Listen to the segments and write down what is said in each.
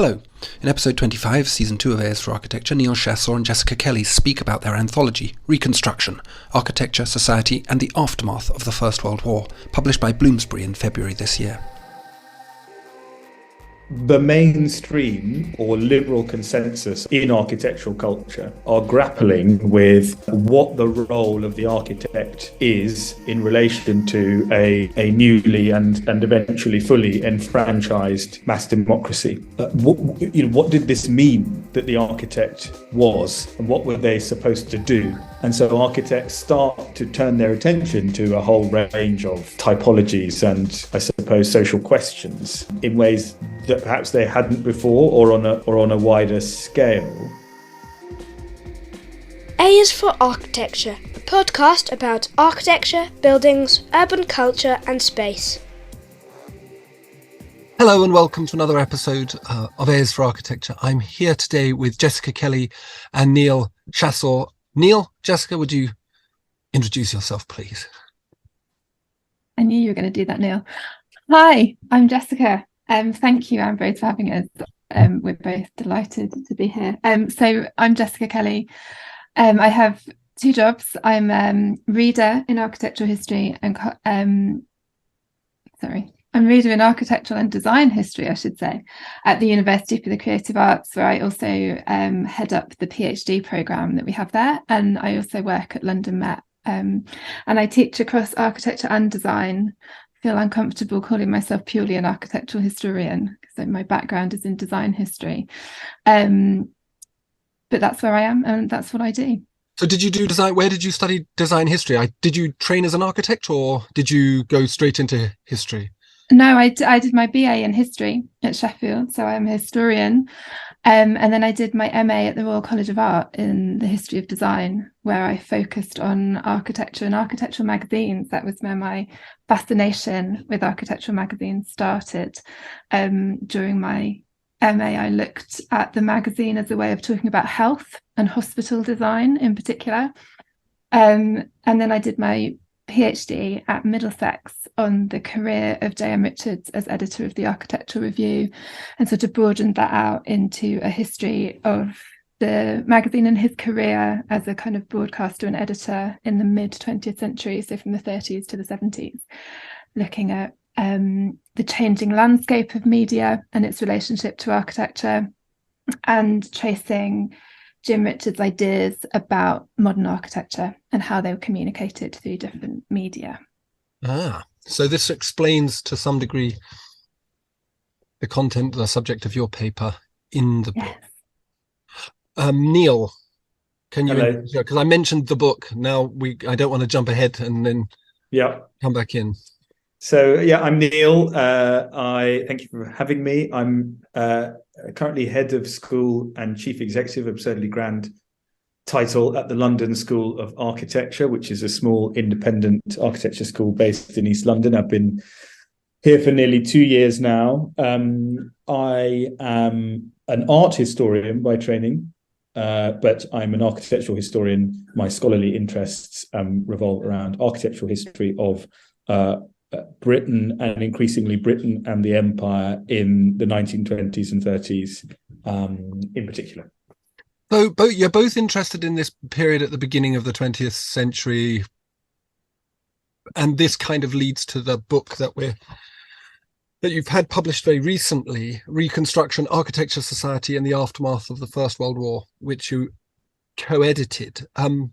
Hello. In episode 25, season 2 of A is for Architecture, Neal Shasore and Jessica Kelly speak about their anthology, Reconstruction, Architecture, Society and the Aftermath of the First World War, published by Bloomsbury in February this year. The mainstream or liberal consensus in architectural culture are grappling with what the role of the architect is in relation to a newly and eventually fully enfranchised mass democracy. What did this mean that the architect was, and what were they supposed to do? And so architects start to turn their attention to a whole range of typologies and, I suppose, social questions in ways that perhaps they hadn't before, or on a wider scale. A is for Architecture, a podcast about architecture, buildings, urban culture and space. Hello and welcome to another episode of A is for Architecture. I'm here today with Jessica Kelly and Neal Shasore. Neal, Jessica, would you introduce yourself, please? I knew you were going to do that, Neal. Hi, I'm Jessica. Thank you, Ambrose, for having us. We're both delighted to be here. So I'm Jessica Kelly. I have two jobs. I'm reader in architectural history and I'm reader in architectural and design history, I should say, at the University for the Creative Arts, where I also head up the PhD programme that we have there. And I also work at London Met. And I teach across architecture and design. I feel uncomfortable calling myself purely an architectural historian, because my background is in design history. But that's where I am, and that's what I do. So did you do design? Where did you study design history? Did you train as an architect, or did you go straight into history? No, I did my BA in history at Sheffield, so I'm a historian. And then I did my MA at the Royal College of Art in the history of design, where I focused on architecture and architectural magazines. That was where my fascination with architectural magazines started. During my MA, I looked at the magazine as a way of talking about health and hospital design in particular. And then I did my PhD at Middlesex on the career of J.M. Richards as editor of the Architectural Review, and sort of broadened that out into a history of the magazine and his career as a kind of broadcaster and editor in the mid-20th century, so from the 30s to the 70s, looking at the changing landscape of media and its relationship to architecture, and tracing Jim Richards' ideas about modern architecture and how they were communicated through different media. So this explains to some degree the content, the subject of your paper in the book. Neal, can you, because I mentioned the book, now I don't want to jump ahead and then come back in. So I'm Neal. I thank you for having me. I'm currently head of school and chief executive, absurdly grand title, at the London School of Architecture, which is a small independent architecture school based in East London. I've been here for nearly 2 years now. I am an art historian by training, but I'm an architectural historian. My scholarly interests revolve around architectural history of Britain, and increasingly Britain and the Empire in the 1920s and 30s in particular. So you're both interested in this period at the beginning of the 20th century, and this kind of leads to the book that you've had published very recently, Reconstruction, Architecture, Society and the Aftermath of the First World War, which you co-edited. And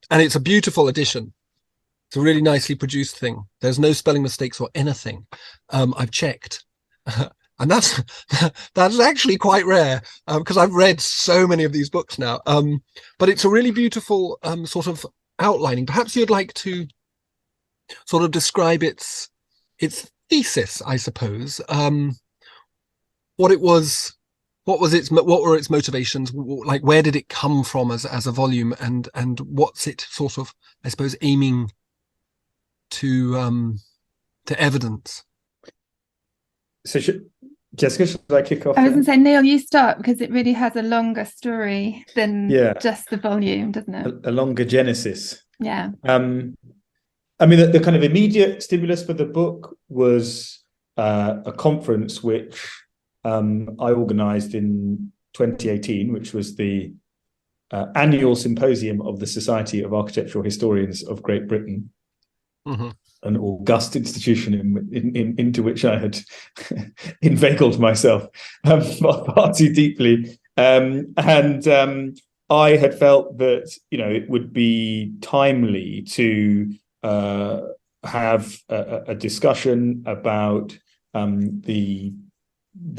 it's a beautiful edition. It's a really nicely produced thing. There's no spelling mistakes or anything. I've checked. And that's actually quite rare, because I've read so many of these books now. But it's a really beautiful sort of outlining. Perhaps you'd like to sort of describe its thesis, I suppose. What were its motivations? Like, where did it come from as a volume, and what's it sort of, I suppose, aiming to evidence? So Jessica, should I kick off? I was going to say, Neal, you start, because it really has a longer story than just the volume, doesn't it? A longer genesis. Yeah. I mean, the kind of immediate stimulus for the book was a conference which I organised in 2018, which was the annual symposium of the Society of Architectural Historians of Great Britain, an august institution into which I had inveigled myself far too deeply. I had felt that, it would be timely to have a discussion about the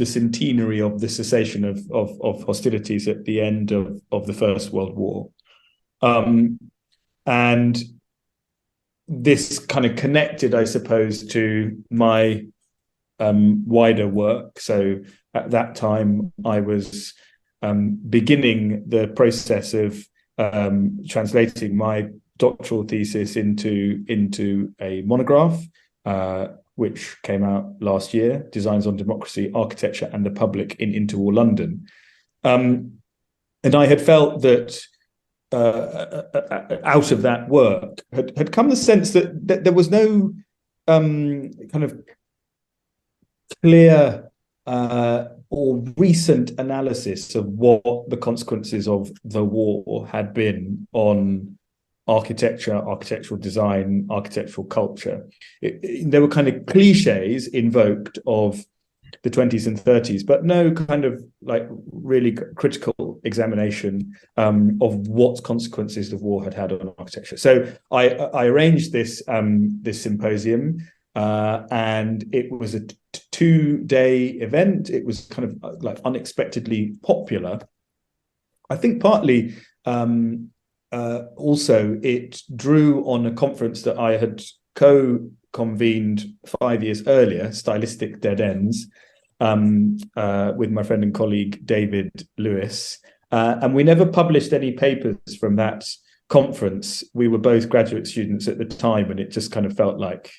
centenary of the cessation of hostilities at the end of the First World War. And this kind of connected, I suppose, to my wider work. So at that time, I was beginning the process of translating my doctoral thesis into a monograph, which came out last year, Designs on Democracy, Architecture and the Public in Interwar London. And I had felt that out of that work had come the sense that there was no kind of clear or recent analysis of what the consequences of the war had been on architecture, architectural design, architectural culture. There were kind of cliches invoked of the 20s and 30s, but no kind of like really critical examination of what consequences the war had on architecture. So I arranged this symposium, and it was a 2-day event. It was kind of like unexpectedly popular. I think partly also it drew on a conference that I had co-convened 5 years earlier, Stylistic Dead Ends, with my friend and colleague David Lewis. And we never published any papers from that conference. We were both graduate students at the time, and it just kind of felt like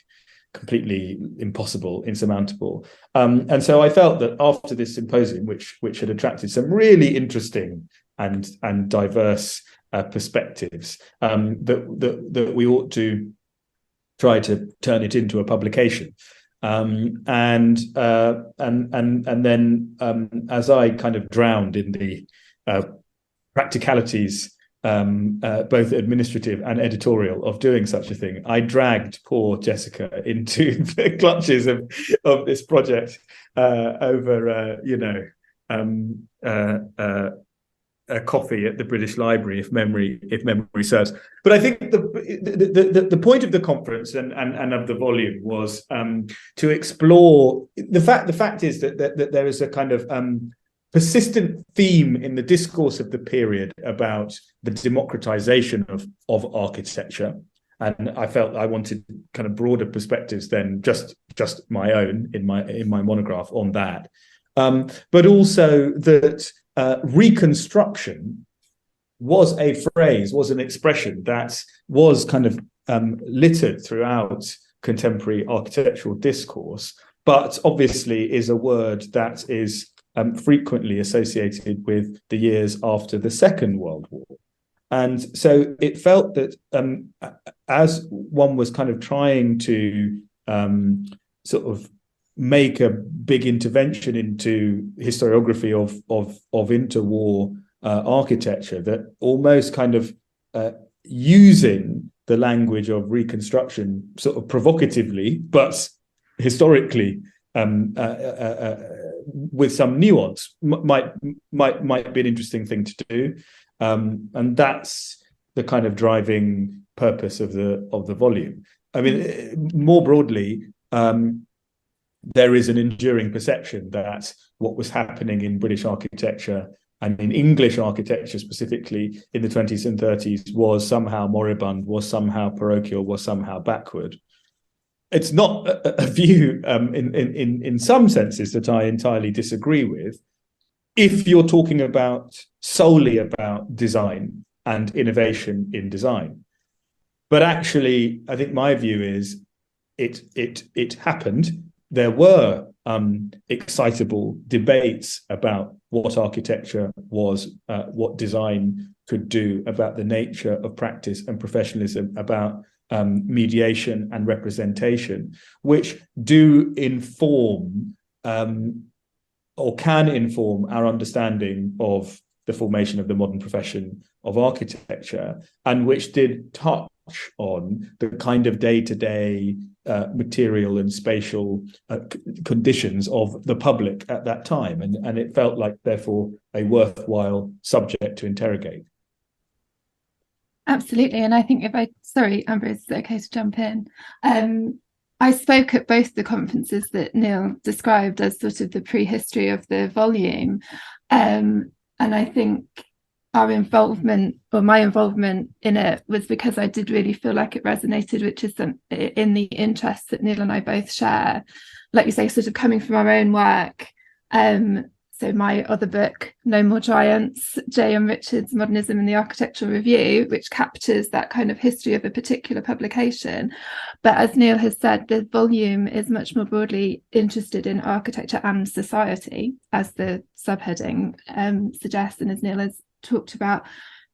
completely impossible, insurmountable. And so I felt that after this symposium, which had attracted some really interesting and diverse perspectives, that we ought to try to turn it into a publication. And then as I kind of drowned in the practicalities, both administrative and editorial, of doing such a thing, I dragged poor Jessica into the clutches of this project over a coffee at the British Library, if memory serves. But I think the point of the conference and of the volume was to explore the fact is that there is a kind of persistent theme in the discourse of the period about the democratisation of architecture. And I felt I wanted kind of broader perspectives than just my own in my monograph on that. But also that reconstruction was a phrase, was an expression that was kind of littered throughout contemporary architectural discourse, but obviously is a word that is frequently associated with the years after the Second World War. And so it felt that as one was kind of trying to sort of make a big intervention into historiography of interwar architecture, that almost kind of using the language of reconstruction sort of provocatively, but historically with some nuance might be an interesting thing to do. And that's the kind of driving purpose of the volume. I mean, more broadly, there is an enduring perception that what was happening in British architecture and in English architecture specifically in the 20s and 30s was somehow moribund, was somehow parochial, was somehow backward. It's not a view in some senses that I entirely disagree with, if you're talking solely about design and innovation in design. But actually, I think my view is it happened. There were excitable debates about what architecture was, what design could do, about the nature of practice and professionalism, about mediation and representation, which do inform or can inform our understanding of the formation of the modern profession of architecture, and which did touch on the kind of day-to-day material and spatial conditions of the public at that time. And it felt like, therefore, a worthwhile subject to interrogate. Absolutely. And I think sorry, Amber, is it okay to jump in? I spoke at both the conferences that Neal described as sort of the prehistory of the volume. And I think our involvement, or my involvement in it, was because I did really feel like it resonated, which is in the interests that Neal and I both share, like you say, sort of coming from our own work. So my other book, No More Giants, J.M. Richards' Modernism in the Architectural Review, which captures that kind of history of a particular publication. But as Neal has said, the volume is much more broadly interested in architecture and society, as the subheading suggests, and as Neal has talked about,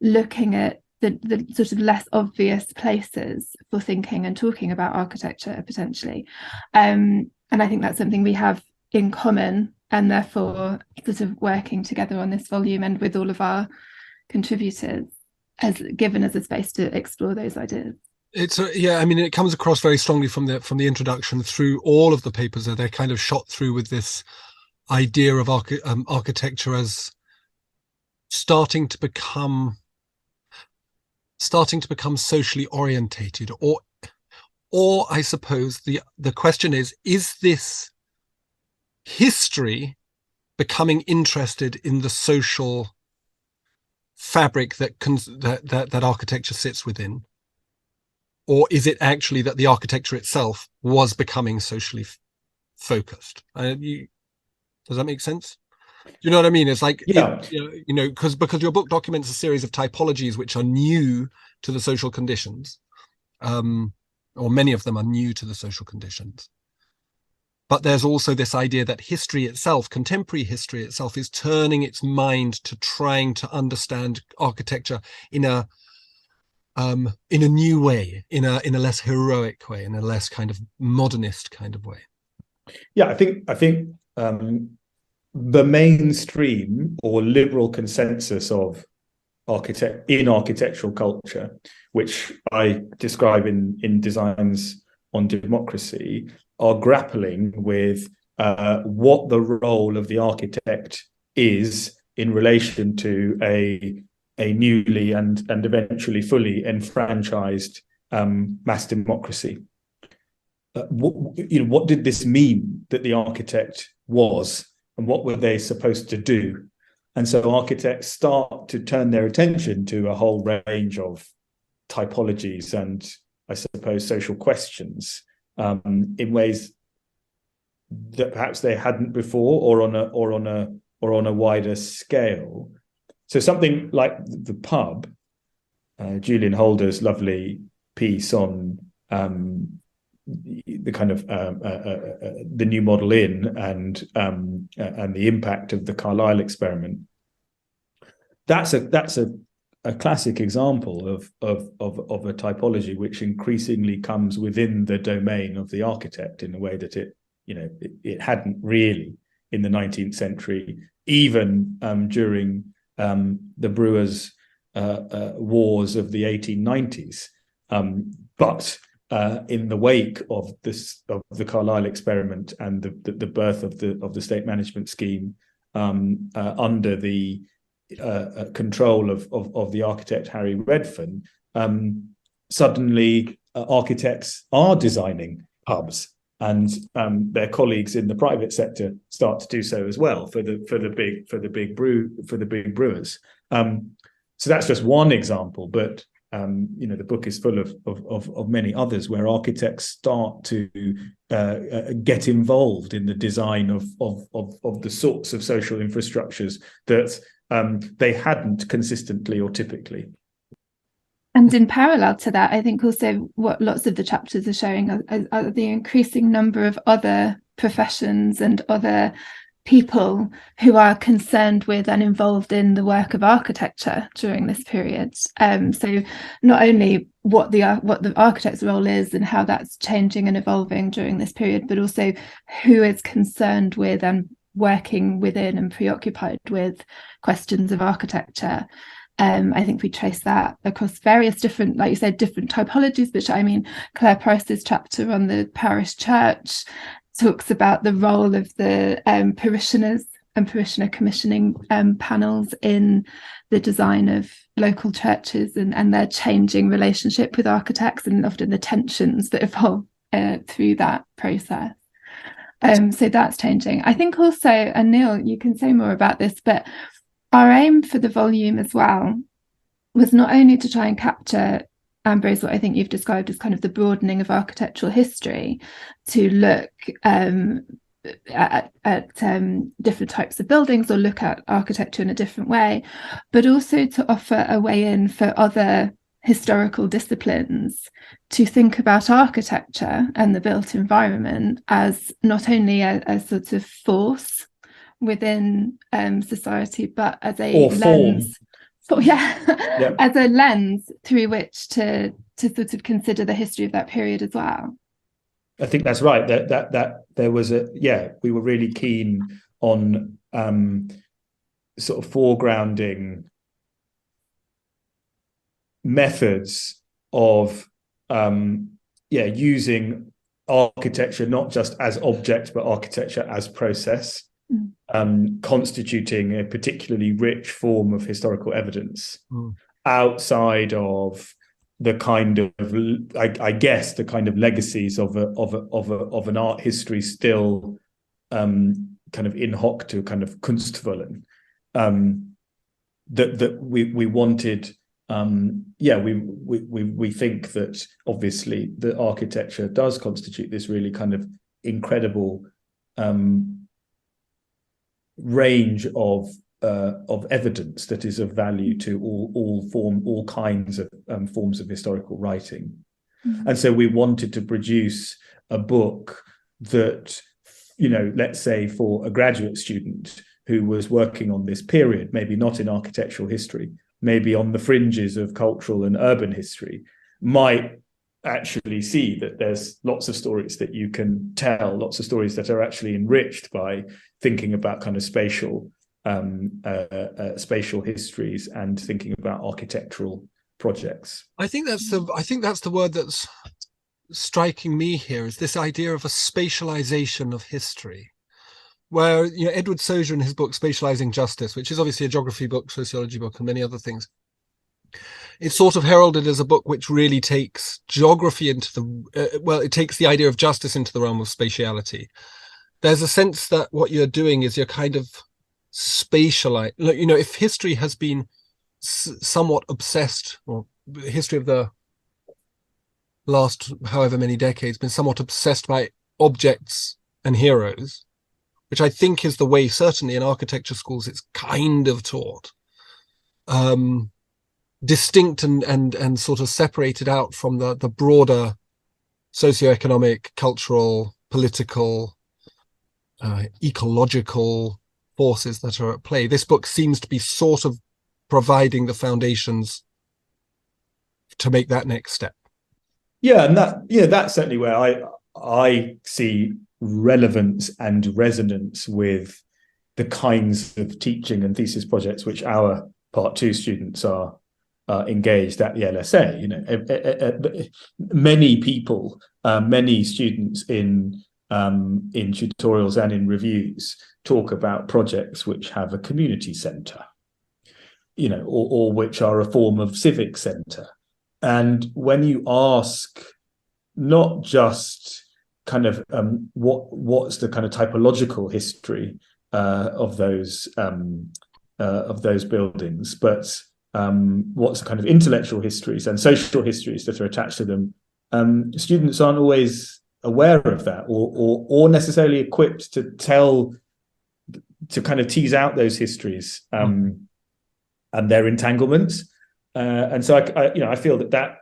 looking at the sort of less obvious places for thinking and talking about architecture, potentially. And I think that's something we have in common, and therefore sort of working together on this volume and with all of our contributors has given us a space to explore those ideas. I mean, it comes across very strongly from the introduction through all of the papers that they're kind of shot through with this idea of architecture as starting to become socially orientated, or I suppose the question is this history becoming interested in the social fabric that architecture sits within, or is it actually that the architecture itself was becoming socially focused? Does that make sense? Do you know what I mean? It's like, yeah, because your book documents a series of typologies which are new to the social conditions, or many of them are new to the social conditions. But there's also this idea that history itself, contemporary history itself, is turning its mind to trying to understand architecture in a new way, in a less heroic way, in a less kind of modernist kind of way. Yeah, I think the mainstream or liberal consensus of architectural culture, which I describe in Designs on Democracy, are grappling with what the role of the architect is in relation to a newly and eventually fully enfranchised mass democracy. What did this mean that the architect was, and what were they supposed to do? And so architects start to turn their attention to a whole range of typologies and, I suppose, social questions in ways that perhaps they hadn't before, or on a wider scale. So something like the pub, Julian Holder's lovely piece on the kind of the new model inn and the impact of the Carlisle experiment. That's a classic example of a typology which increasingly comes within the domain of the architect in a way that it hadn't really in the 19th century, even during the Brewers' wars of the 1890s. But in the wake of the Carlisle experiment and the birth of the state management scheme under the control of the architect Harry Redfern, suddenly architects are designing pubs, and their colleagues in the private sector start to do so as well for the big brewers. So that's just one example, but the book is full of many others where architects start to get involved in the design of the sorts of social infrastructures that they hadn't consistently or typically. And in parallel to that, I think also what lots of the chapters are showing are the increasing number of other professions and other people who are concerned with and involved in the work of architecture during this period. So not only what the architect's role is and how that's changing and evolving during this period, but also who is concerned with and working within and preoccupied with questions of architecture. I think we trace that across various different, like you said, different typologies, which I mean, Claire Price's chapter on the parish church talks about the role of the parishioners and parishioner commissioning panels in the design of local churches and their changing relationship with architects, and often the tensions that evolve through that process. So that's changing. I think also, and Neal, you can say more about this, but our aim for the volume as well was not only to try and capture, Ambrose, what I think you've described as kind of the broadening of architectural history, to look at different types of buildings or look at architecture in a different way, but also to offer a way in for other historical disciplines to think about architecture and the built environment as not only a sort of force within society, but as a lens as a lens through which to sort of consider the history of that period as well. I think that's right. That there was we were really keen on sort of foregrounding methods of using architecture not just as object but architecture as process, constituting a particularly rich form of historical evidence outside of the kind of, I guess, the kind of legacies of an art history still kind of in hoc to kind of Kunstwollen, that we wanted. We think that obviously the architecture does constitute this really kind of incredible range of evidence that is of value to all kinds of forms of historical writing. And so we wanted to produce a book that, let's say for a graduate student who was working on this period, maybe not in architectural history, maybe on the fringes of cultural and urban history, might actually see that there's lots of stories that you can tell, lots of stories that are actually enriched by thinking about kind of spatial histories and thinking about architectural projects. I think that's the word that's striking me here, is this idea of a spatialization of history, where Edward Sojer in his book Spatializing Justice, which is obviously a geography book, sociology book, and many other things, it's sort of heralded as a book which really takes geography into the it takes the idea of justice into the realm of spatiality. There's a sense that what you're doing is you're kind of spatialize. If history has been somewhat obsessed, or the history of the last however many decades been somewhat obsessed by objects and heroes, which I think is the way, certainly in architecture schools, it's kind of taught, distinct and sort of separated out from the broader socioeconomic, cultural, political, ecological forces that are at play. This book seems to be sort of providing the foundations to make that next step. Yeah, and that's certainly where I see relevance and resonance with the kinds of teaching and thesis projects which our Part 2 students are engaged at the LSA. Many people, many students in tutorials and in reviews talk about projects which have a community centre, or which are a form of civic centre. And when you ask not just kind of what's the kind of typological history of those buildings, but what's the kind of intellectual histories and social histories that are attached to them, students aren't always aware of that, or necessarily equipped to kind of tease out those histories and their entanglements. And so I feel that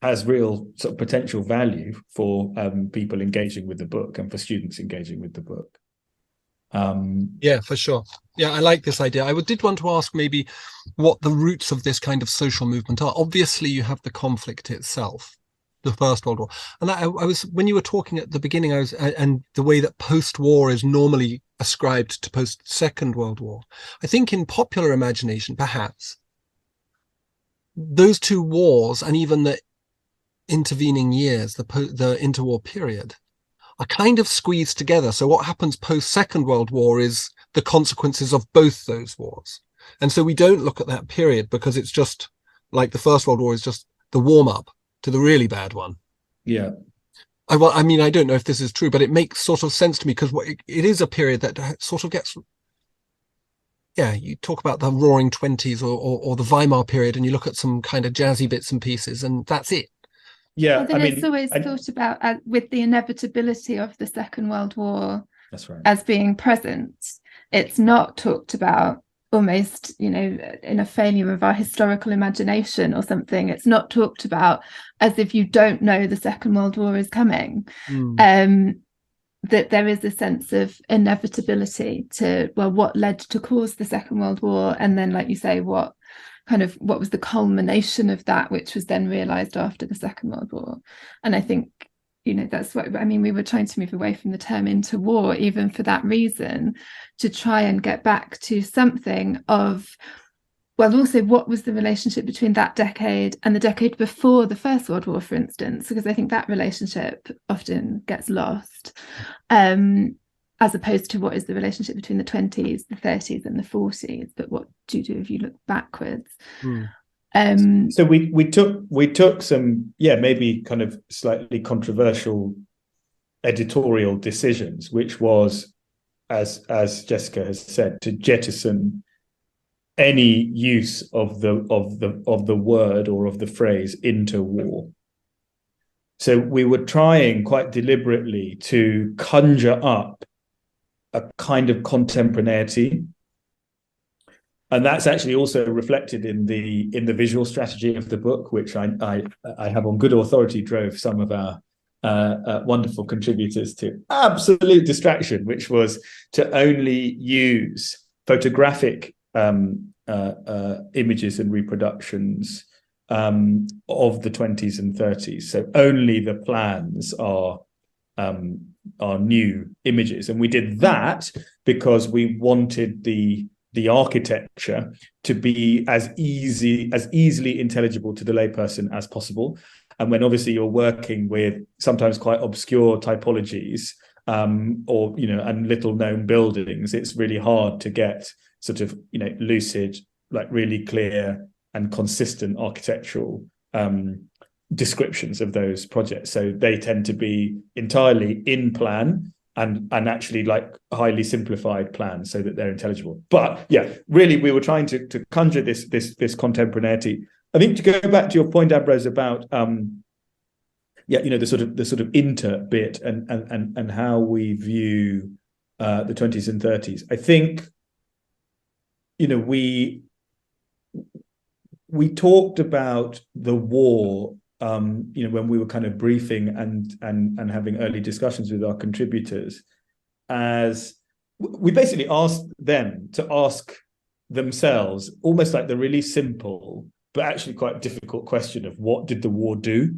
has real sort of potential value for people engaging with the book and for students engaging with the book. Yeah, for sure. Yeah, I like this idea. did want to ask maybe what the roots of this kind of social movement are. Obviously, you have the conflict itself, the First World War. And I was, when you were talking at the beginning, and the way that post-war is normally ascribed to post-Second World War, I think in popular imagination, perhaps, those two wars and even the intervening years, the interwar period, are kind of squeezed together. So what happens post-Second World War is the consequences of both those wars. And so we don't look at that period because it's just like the First World War is just the warm-up to the really bad one. Yeah. I mean, I don't know if this is true, but it makes sort of sense to me because it is a period that sort of gets, yeah, you talk about the Roaring Twenties or the Weimar period, and you look at some kind of jazzy bits and pieces, and that's it. Yeah, well, then it's always thought about with the inevitability of the Second World War, that's right, as being present. It's not talked about almost, in a failure of our historical imagination or something. It's not talked about as if you don't know the Second World War is coming. That there is a sense of inevitability to, well, what led to cause the Second World War, and then, like you say, what was the culmination of that, which was then realized after the Second World War. And I think, that's what I mean. We were trying to move away from the term interwar, even for that reason, to try and get back to something of, well, also what was the relationship between that decade and the decade before the First World War, for instance, because I think that relationship often gets lost, as opposed to what is the relationship between the 20s, the 30s and the 40s. But what do you do if you look backwards? So we took some, maybe kind of slightly controversial editorial decisions, which was, as Jessica has said, to jettison any use of the word or of the phrase interwar. So we were trying quite deliberately to conjure up a kind of contemporaneity, and that's actually also reflected in the visual strategy of the book, which I have on good authority drove some of our wonderful contributors to absolute distraction, which was to only use photographic images and reproductions of the 20s and 30s. So only the plans are new images, and we did that because we wanted the architecture to be as easily intelligible to the layperson as possible. And when obviously you're working with sometimes quite obscure typologies, or and little known buildings, it's really hard to get sort of lucid, like really clear and consistent architectural descriptions of those projects. So they tend to be entirely in plan and actually like highly simplified plans so that they're intelligible. But yeah, really we were trying to conjure this contemporaneity. I think, to go back to your point, Ambrose, about the sort of inter bit and how we view the 20s and 30s. I think we talked about the war when we were kind of briefing and having early discussions with our contributors, as we basically asked them to ask themselves almost like the really simple but actually quite difficult question of, what did the war do?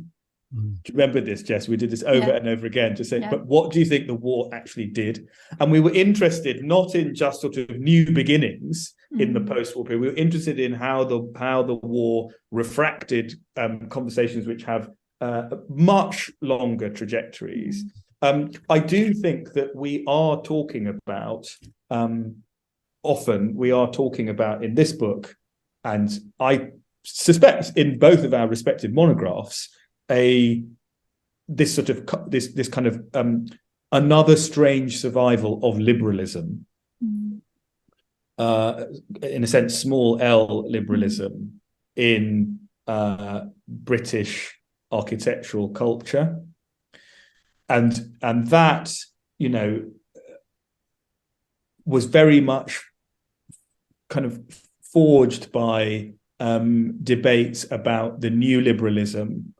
Do you remember this, Jess? We did this over and over again to say, but what do you think the war actually did? And we were interested not in just sort of new beginnings in the post-war period. We were interested in how the war refracted conversations which have much longer trajectories. I do think that we are talking about, often we are talking about in this book, and I suspect in both of our respective monographs, this kind of another strange survival of liberalism, in a sense, small L liberalism in British architectural culture, and that was very much kind of forged by debates about the new liberalism.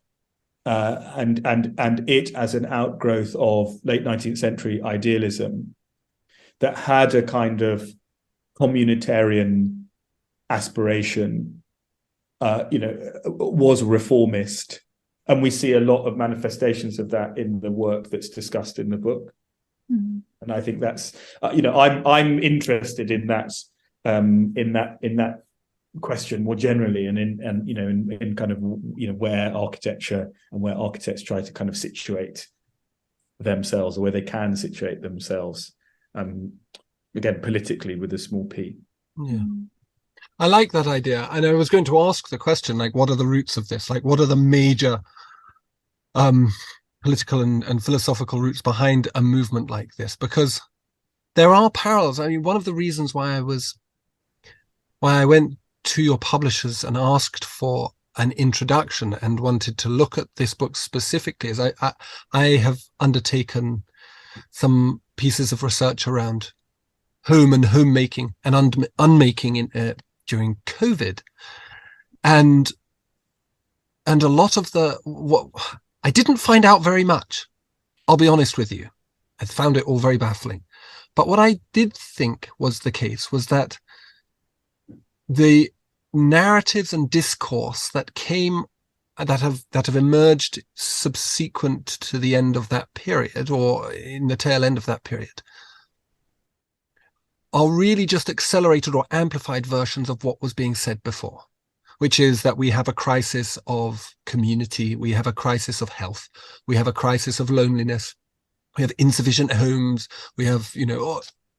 And it as an outgrowth of late 19th century idealism that had a kind of communitarian aspiration, was reformist, And we see a lot of manifestations of that in the work that's discussed in the book. Mm. And I think that's, I'm interested in that, in that question more generally, and in kind of, where architecture and where architects try to kind of situate themselves, or where they can situate themselves, again, politically with a small p. Yeah. I like that idea. And I was going to ask the question, like, what are the roots of this? Like, what are the major political and philosophical roots behind a movement like this? Because there are parallels. I mean, one of the reasons why I went to your publishers and asked for an introduction and wanted to look at this book specifically is I have undertaken some pieces of research around home and homemaking and unmaking during COVID, and a lot of what I didn't find out very much. I'll be honest with you, I found it all very baffling. But what I did think was the case was that the narratives and discourse that have emerged subsequent to the end of that period, or in the tail end of that period, are really just accelerated or amplified versions of what was being said before, which is that we have a crisis of community, we have a crisis of health, we have a crisis of loneliness, we have insufficient homes, we have,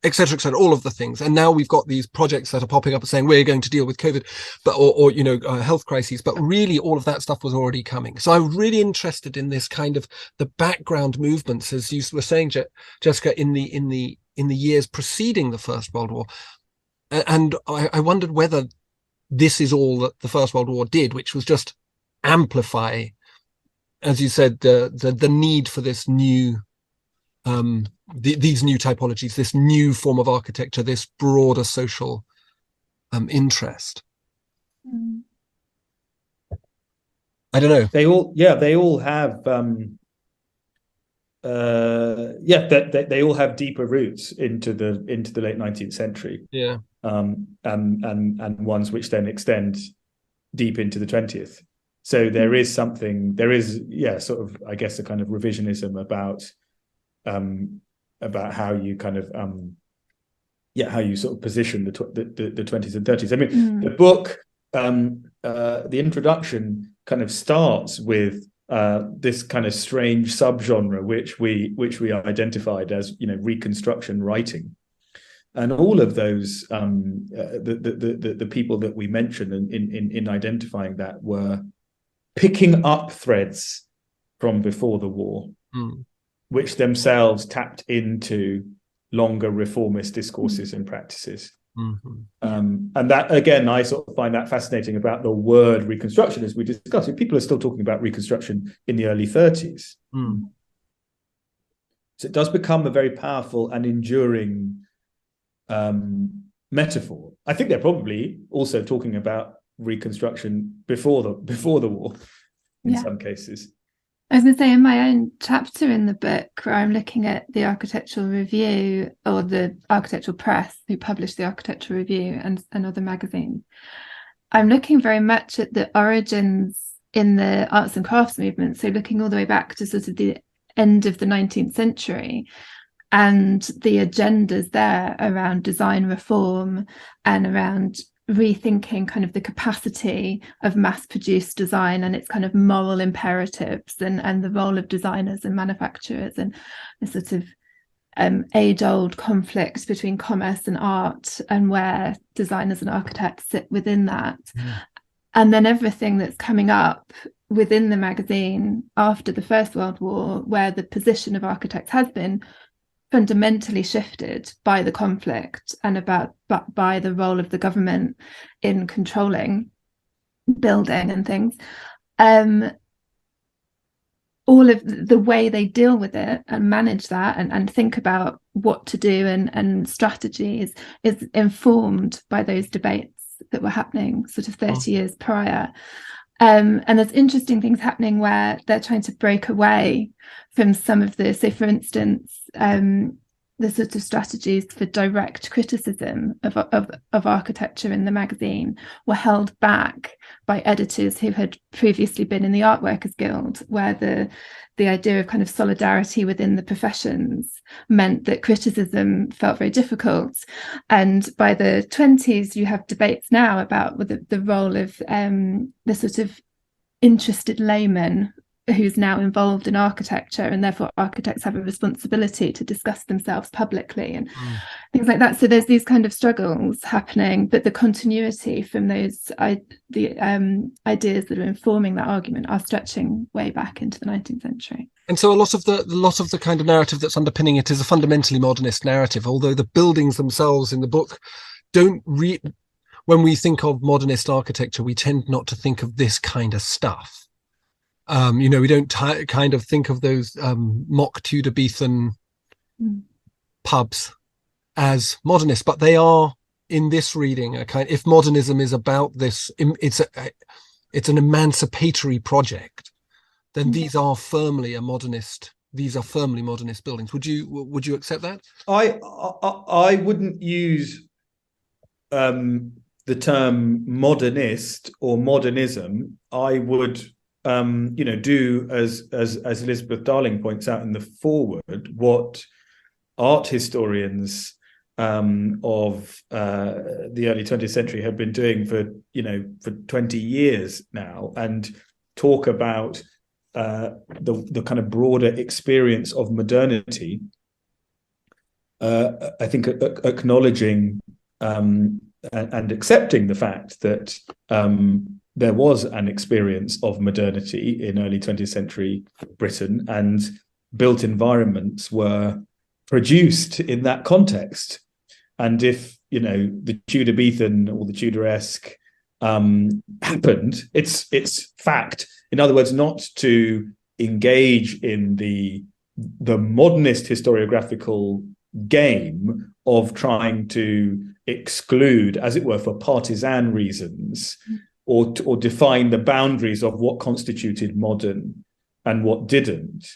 et cetera, all of the things. And now we've got these projects that are popping up and saying we're going to deal with COVID, but or health crises, but really all of that stuff was already coming. So I'm really interested in this kind of the background movements, as you were saying, Jessica, in the years preceding the First World War. And I wondered whether this is all that the First World War did, which was just amplify, as you said, the need for this new these new typologies, this new form of architecture, this broader social interest. Mm. I don't know. They all have they all have deeper roots into the late 19th century. Yeah. And ones which then extend deep into the 20th. So there is sort of, I guess, a kind of revisionism about how you kind of how you sort of position the 20s and 30s. I mean, the book, the introduction kind of starts with this kind of strange subgenre which we identified as reconstruction writing, and all of those the people that we mentioned in identifying that were picking up threads from before the war, which themselves tapped into longer reformist discourses and practices. And that, again, I sort of find that fascinating about the word reconstruction, as we discussed. People are still talking about reconstruction in the early 30s. So it does become a very powerful and enduring metaphor. I think they're probably also talking about reconstruction before the war in some cases. I was going to say, in my own chapter in the book, where I'm looking at the Architectural Review, or the Architectural Press, who published the Architectural Review and other magazines, I'm looking very much at the origins in the arts and crafts movement. So looking all the way back to sort of the end of the 19th century, and the agendas there around design reform and around rethinking kind of the capacity of mass-produced design and its kind of moral imperatives, and the role of designers and manufacturers, and the sort of age-old conflict between commerce and art, and where designers and architects sit within that. And then everything that's coming up within the magazine after the First World War, where the position of architects has been fundamentally shifted by the conflict and by the role of the government in controlling building and things. All of the way they deal with it and manage that and think about what to do and strategies is informed by those debates that were happening sort of 30 years prior. And there's interesting things happening where they're trying to break away from some of the, so for instance, the sort of strategies for direct criticism of architecture in the magazine were held back by editors who had previously been in the Art Workers Guild, where the idea of kind of solidarity within the professions meant that criticism felt very difficult. And by the 1920s, you have debates now about the role of the sort of interested layman who's now involved in architecture, and therefore architects have a responsibility to discuss themselves publicly and things like that. So there's these kind of struggles happening, but the continuity from those ideas that are informing that argument are stretching way back into the 19th century. And so a lot of the kind of narrative that's underpinning it is a fundamentally modernist narrative, although the buildings themselves in the book don't when we think of modernist architecture, we tend not to think of this kind of stuff. We don't kind of think of those mock Tudor-Beathan pubs as modernist, but they are, in this reading, if modernism is about this, it's an emancipatory project, then these are firmly modernist buildings. Would you accept that? I wouldn't use the term modernist or modernism. I would do as Elizabeth Darling points out in the foreword, what art historians of the early 20th century have been doing for 20 years now, and talk about the kind of broader experience of modernity. I think acknowledging and accepting the fact that there was an experience of modernity in early 20th century Britain, and built environments were produced in that context. And if, the Tudor-Beathan or the Tudoresque happened, it's fact. In other words, not to engage in the modernist historiographical game of trying to exclude, as it were, for partisan reasons, or define the boundaries of what constituted modern and what didn't.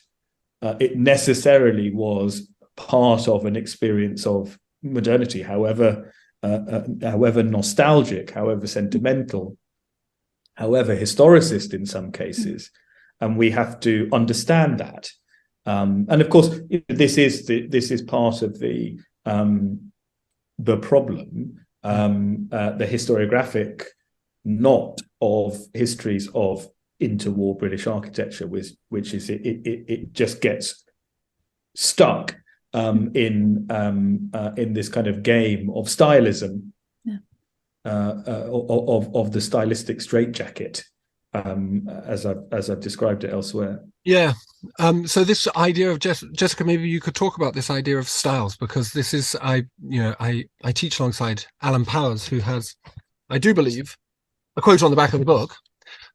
It necessarily was part of an experience of modernity, however nostalgic, however sentimental, however historicist in some cases. And we have to understand that. And of course, this is part of the problem, the historiographic knot of histories of interwar British architecture, which is it just gets stuck in this kind of game of stylism, of the stylistic straitjacket, as I've described it elsewhere. Yeah. So this idea of Jessica, maybe you could talk about this idea of styles, because this is I teach alongside Alan Powers, who has, I do believe, a quote on the back of the book,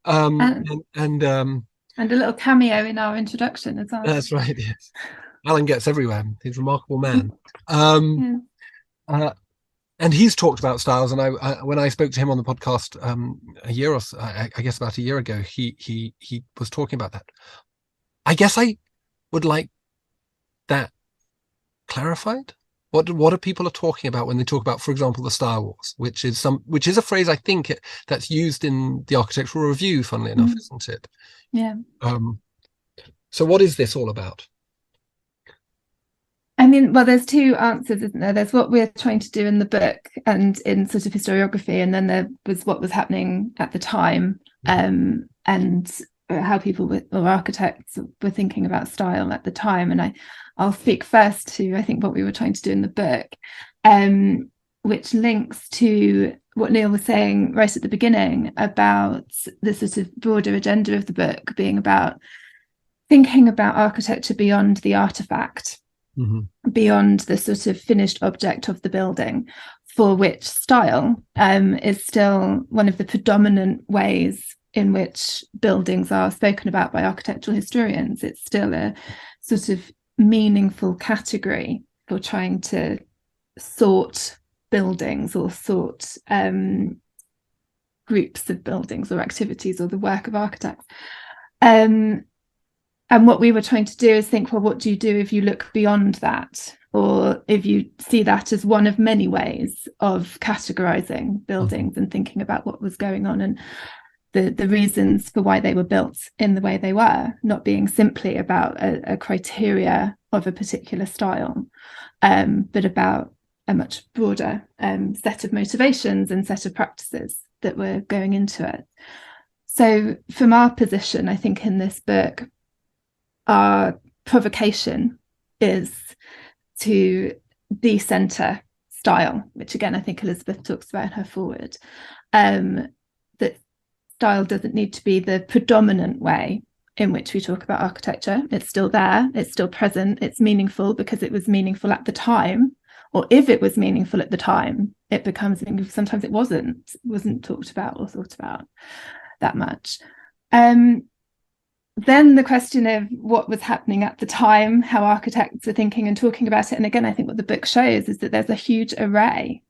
and a little cameo in our introduction as well. That's right. Yes, Alan gets everywhere. He's a remarkable man. And he's talked about styles. And I when I spoke to him on the podcast a year or so, I guess about a year ago, he was talking about that. I guess I would like that clarified. What are people talking about when they talk about, for example, the Style Wars, which is a phrase I think that's used in the Architectural Review, funnily enough, isn't it? Yeah. So what is this all about? I mean, well, there's two answers, isn't there? There's what we're trying to do in the book and in sort of historiography, and then there was what was happening at the time, and how people or architects were thinking about style at the time. And I'll speak first to, I think, what we were trying to do in the book, which links to what Neal was saying right at the beginning about the sort of broader agenda of the book being about thinking about architecture beyond the artifact, beyond the sort of finished object of the building, for which style is still one of the predominant ways in which buildings are spoken about by architectural historians. It's still a sort of meaningful category for trying to sort buildings or sort groups of buildings or activities or the work of architects. And what we were trying to do is think, well, what do you do if you look beyond that? or if you see that as one of many ways of categorizing buildings and thinking about what was going on and the reasons for why they were built in the way they were, not being simply about a criteria of a particular style, but about a much broader set of motivations and set of practices that were going into it. So from our position, I think in this book, our provocation is to decenter style, which again, I think Elizabeth talks about in her foreword, that style doesn't need to be the predominant way in which we talk about architecture. It's still there, it's still present, it's meaningful because it was meaningful at the time, or if it was meaningful at the time, it becomes meaningful. Sometimes it wasn't talked about or thought about that much. Then the question of what was happening at the time, how architects were thinking and talking about it. And again, I think what the book shows is that there's a huge array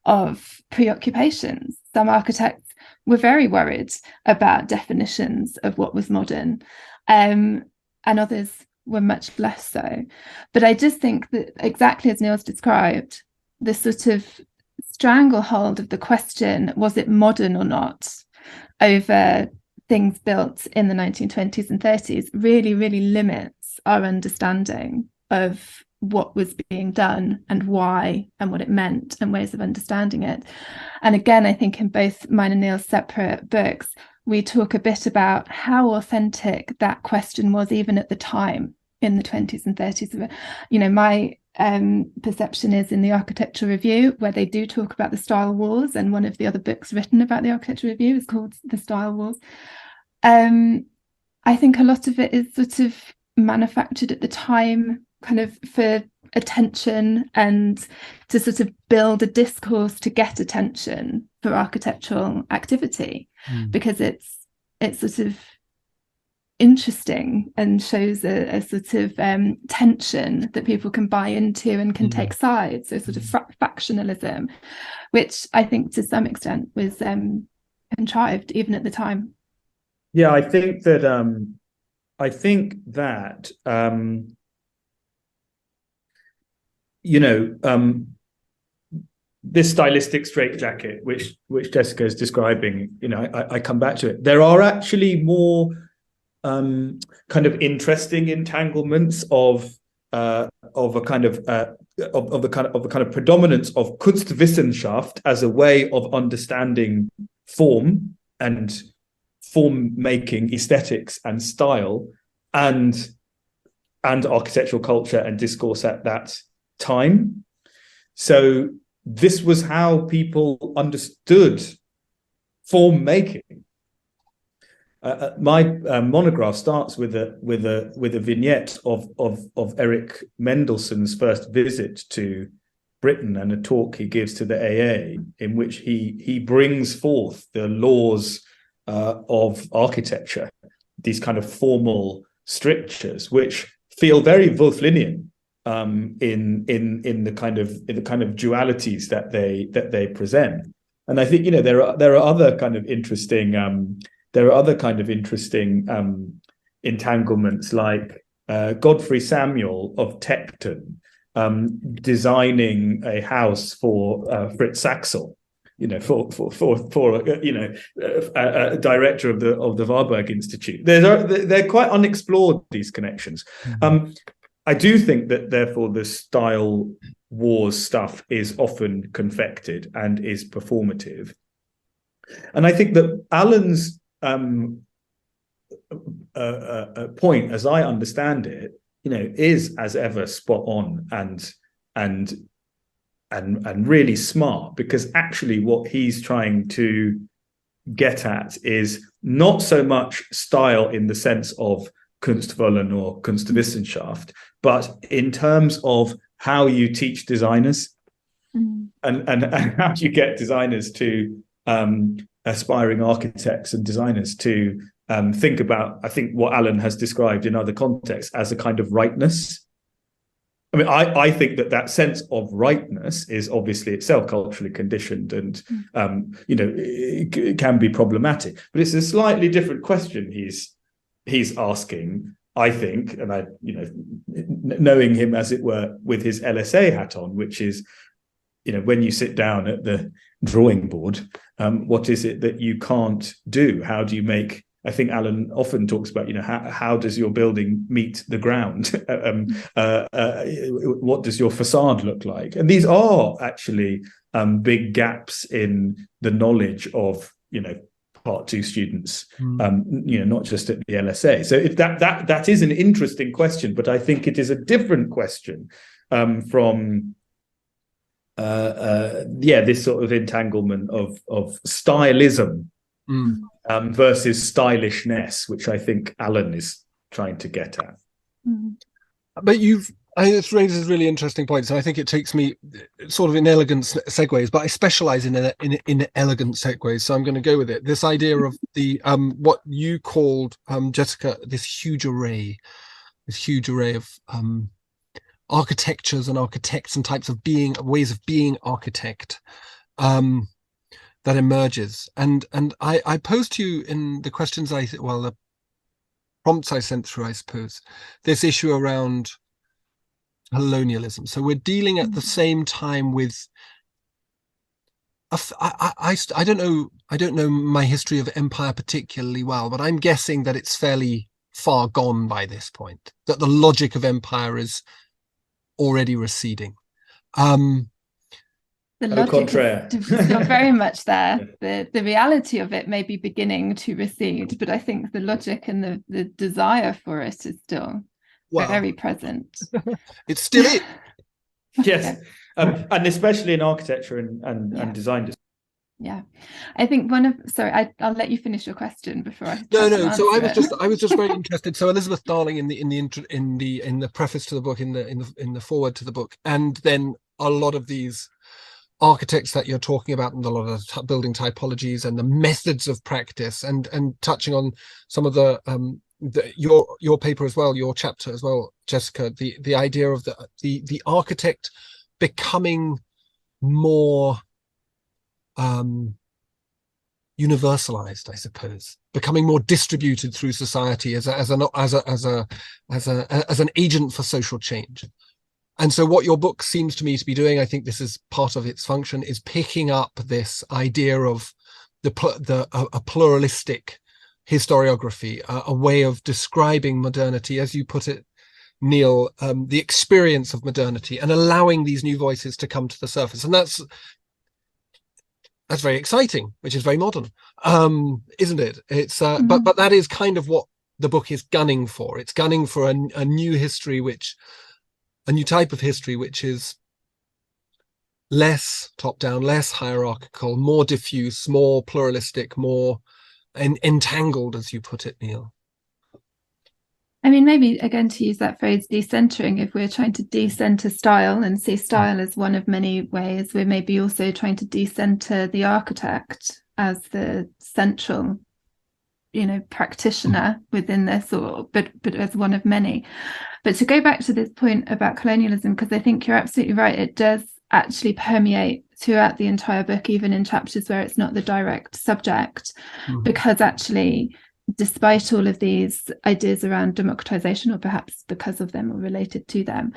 of preoccupations. Some architects were very worried about definitions of what was modern, and others were much less so. But I just think that, exactly as Neal's described, the sort of stranglehold of the question, was it modern or not, over things built in the 1920s and 30s really, really limits our understanding of what was being done and why and what it meant and ways of understanding it. And again, I think in both mine and Neal's separate books, we talk a bit about how authentic that question was even at the time in the 20s and 30s. You know, my perception is in the Architecture Review, where they do talk about the style wars, and one of the other books written about the Architecture Review is called The Style Wars. I think a lot of it is sort of manufactured at the time, kind of for attention and to sort of build a discourse to get attention for architectural activity, because it's sort of interesting and shows a sort of tension that people can buy into and can take sides. So sort of factionalism, which I think to some extent was contrived even at the time. Yeah, I think that this stylistic straitjacket, which Jessica is describing, I come back to it. There are actually more kind of interesting entanglements of the kind of predominance of Kunstwissenschaft as a way of understanding form and form making, aesthetics and style, and architectural culture and discourse at that time. So this was how people understood form making. My monograph starts with a vignette of Eric Mendelssohn's first visit to Britain and a talk he gives to the AA, in which he brings forth the laws of architecture, these kind of formal strictures, which feel very Wolflinian in the kind of dualities that they present. And I think there are other kind of interesting entanglements, like Godfrey Samuel of Tecton designing a house for Fritz Saxel, for a director of the Warburg Institute. They're quite unexplored, these connections. I do think that therefore the style wars stuff is often confected and is performative. And I think that Alan's point, as I understand it, is as ever spot on and really smart, because actually what he's trying to get at is not so much style in the sense of Kunstwollen or Kunstwissenschaft, but in terms of how you teach designers and how you get designers to aspiring architects and designers to think about, I think, what Alan has described in other contexts as a kind of rightness. I mean, I think that sense of rightness is obviously itself culturally conditioned and, it can be problematic. But it's a slightly different question he's asking, I think, and I, knowing him as it were with his LSA hat on, which is, when you sit down at the drawing board, what is it that you can't do? How do you make? I think Alan often talks about, how does your building meet the ground? What does your facade look like? And these are actually big gaps in the knowledge of, Part 2 students, not just at the LSA. So if that is an interesting question, but I think it is a different question from this sort of entanglement of stylism versus stylishness, which I think Alan is trying to get at. But it raises really interesting points, and I think it takes me sort of in elegant segues, but I specialize in elegant segues, so I'm going to go with it. This idea of the what you called, Jessica, this huge array of architectures and architects and types of ways of being architect that emerges. And I posed to you in the questions the prompts I sent through, I suppose, this issue around colonialism. So we're dealing at the same time with I don't know my history of empire particularly well, but I'm guessing that it's fairly far gone by this point, that the logic of empire is already receding. The logic is still very much there. The reality of it may be beginning to recede, but I think the logic and the desire for it is still very present. It's still it. Yes. And especially in architecture and design. Yeah, I think I'll let you finish your question before I. No. So I was just very interested. So Elizabeth Darling in the preface to the book, in the foreword to the book, and then a lot of these architects that you're talking about, and a lot of building typologies and the methods of practice, and touching on some of your paper as well, your chapter as well, Jessica, the idea of the architect becoming more universalized, I suppose, becoming more distributed through society as an agent for social change. And so what your book seems to me to be doing, I think this is part of its function, is picking up this idea of a pluralistic historiography, a way of describing modernity, as you put it, Neal, the experience of modernity, and allowing these new voices to come to the surface. And that's very exciting, which is very modern, isn't it? It's but that is kind of what the book is gunning for. It's gunning for a new history, a new type of history, which is less top-down, less hierarchical, more diffuse, more pluralistic, more entangled, as you put it, Neal. I mean, maybe again, to use that phrase, decentering, if we're trying to decenter style and see style as one of many ways, we're maybe also trying to decenter the architect as the central, practitioner within this, but as one of many. But to go back to this point about colonialism, because I think you're absolutely right, it does actually permeate throughout the entire book, even in chapters where it's not the direct subject, because actually, despite all of these ideas around democratisation, or perhaps because of them or related to them,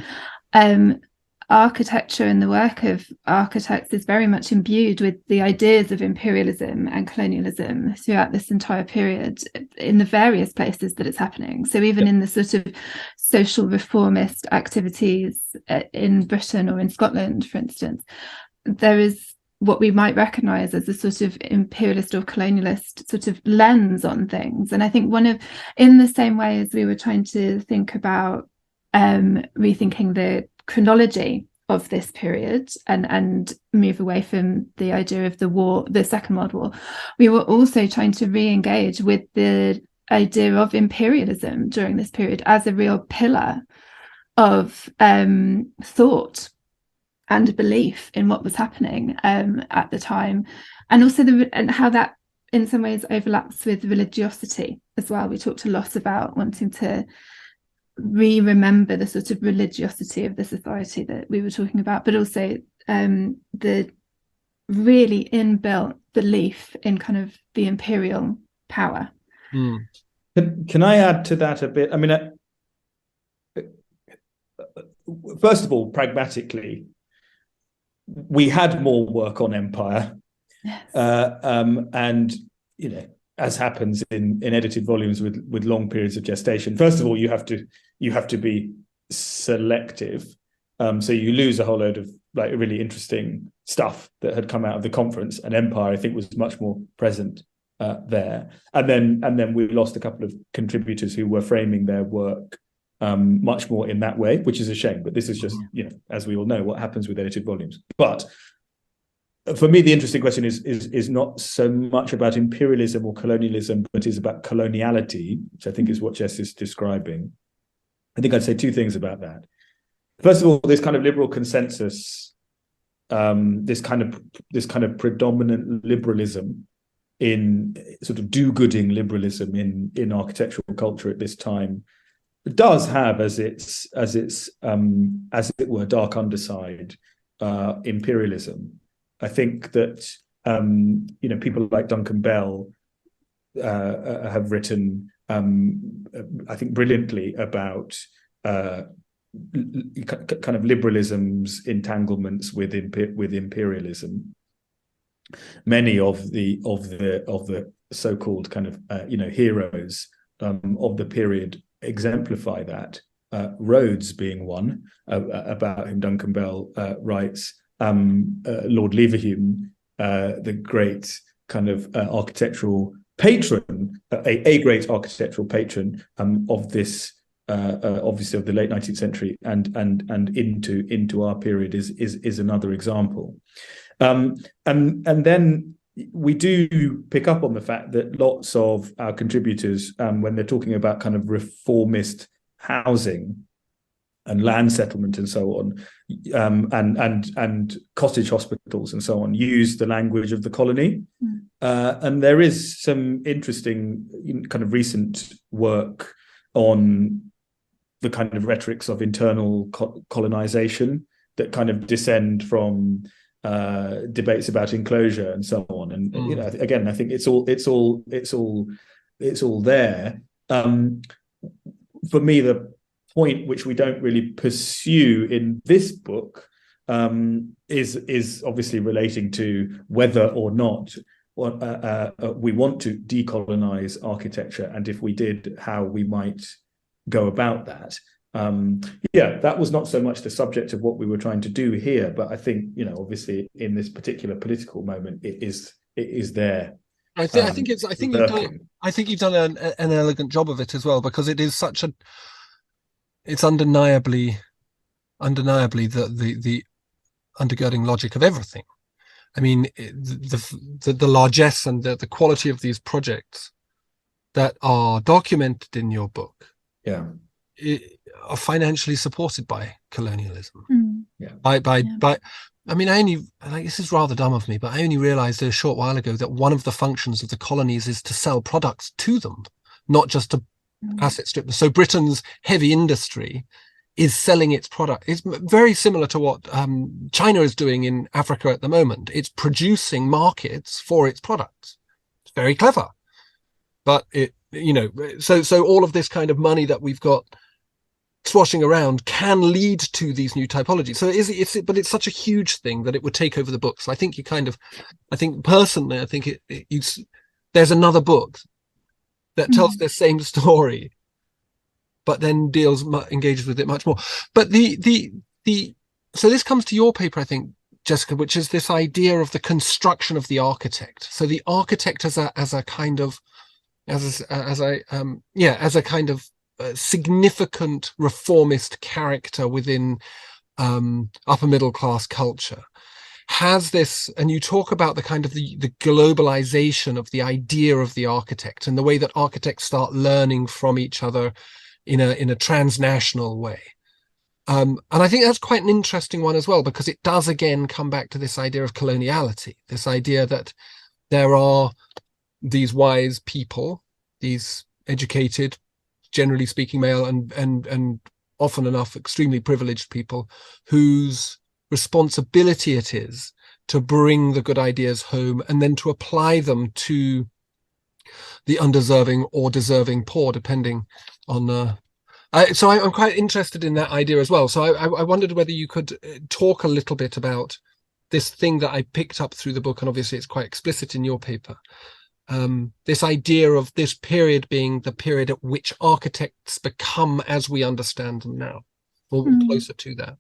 architecture and the work of architects is very much imbued with the ideas of imperialism and colonialism throughout this entire period in the various places that it's happening. So even in the sort of social reformist activities in Britain or in Scotland, for instance, there is what we might recognise as a sort of imperialist or colonialist sort of lens on things. And I think in the same way as we were trying to think about rethinking the chronology of this period and move away from the idea of the Second World War, we were also trying to re-engage with the idea of imperialism during this period as a real pillar of thought and belief in what was happening at the time, and also and how that in some ways overlaps with religiosity as well. We talked a lot about wanting to remember the sort of religiosity of the society that we were talking about, but also the really inbuilt belief in kind of the imperial power. Can I add to that a bit? I mean, first of all, pragmatically, we had more work on empire. Yes. And, you know, as happens in edited volumes with long periods of gestation, first of all, you have to be selective. So you lose a whole load of like really interesting stuff that had come out of the conference, and empire, I think, was much more present there. And then we lost a couple of contributors who were framing their work much more in that way, which is a shame. But this is just, you know, as we all know, what happens with edited volumes. But for me, the interesting question is not so much about imperialism or colonialism, but is about coloniality, which I think is what Jess is describing. I think I'd say two things about that. First of all, this kind of liberal consensus, this kind of predominant liberalism in sort of do-gooding liberalism in architectural culture at this time does have as it were dark underside imperialism. I think that you know, people like Duncan Bell have written I think brilliantly about kind of liberalism's entanglements with imperialism. Many of the so-called kind of you know, heroes of the period exemplify that. Rhodes being one, about whom Duncan Bell writes. Lord Leverhulme, the great kind of architectural patron, a great architectural patron of this, obviously of the late 19th century and into our period, is another example. And then we do pick up on the fact that lots of our contributors, when they're talking about kind of reformist housing and land settlement and so on, and cottage hospitals and so on, use the language of the colony. And there is some interesting kind of recent work on the kind of rhetorics of internal colonization that kind of descend from debates about enclosure and so on. And you know, again, I think it's all there. For me, the point which we don't really pursue in this book is obviously relating to whether or not we want to decolonize architecture, and if we did, how we might go about that. That was not so much the subject of what we were trying to do here, but I think, you know, obviously in this particular political moment, it is there. I think you've done an elegant job of it as well, because it is it's undeniably the undergirding logic of everything. I mean, the largesse and the quality of these projects that are documented in your book, are financially supported by colonialism. I mean, this is rather dumb of me, but I only realized a short while ago that one of the functions of the colonies is to sell products to them, not just to asset strip. So Britain's heavy industry is selling its product. It's very similar to what China is doing in Africa at the moment. It's producing markets for its products. It's very clever, but it, you know, so all of this kind of money that we've got swashing around can lead to these new typologies. So but it's such a huge thing that it would take over the book. So I think personally, there's another book that tells the same story, but then engages with it much more. But so this comes to your paper, I think, Jessica, which is this idea of the construction of the architect. So the architect as a kind of significant reformist character within upper middle class culture has this, and you talk about the kind of the globalization of the idea of the architect and the way that architects start learning from each other in a transnational way. And I think that's quite an interesting one as well, because it does again come back to this idea of coloniality, this idea that there are these wise people, these educated, generally speaking, male and often enough extremely privileged people, whose responsibility it is to bring the good ideas home and then to apply them to the undeserving or deserving poor, depending on I'm quite interested in that idea as well. So I wondered whether you could talk a little bit about this thing that I picked up through the book, and obviously it's quite explicit in your paper. This idea of this period being the period at which architects become as we understand them now, or closer to that.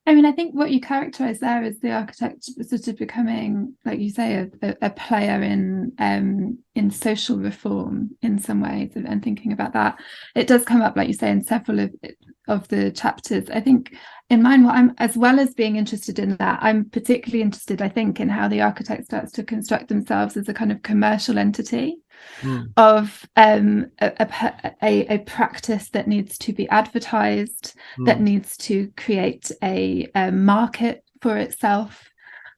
I mean, I think what you characterize there is the architect sort of becoming, like you say, a player in social reform in some ways, and thinking about that. It does come up, like you say, in several of the chapters. I think in mine, what I'm, as well as being interested in that, I'm particularly interested, I think, in how the architect starts to construct themselves as a kind of commercial entity. Of a practice that needs to be advertised, that needs to create a market for itself,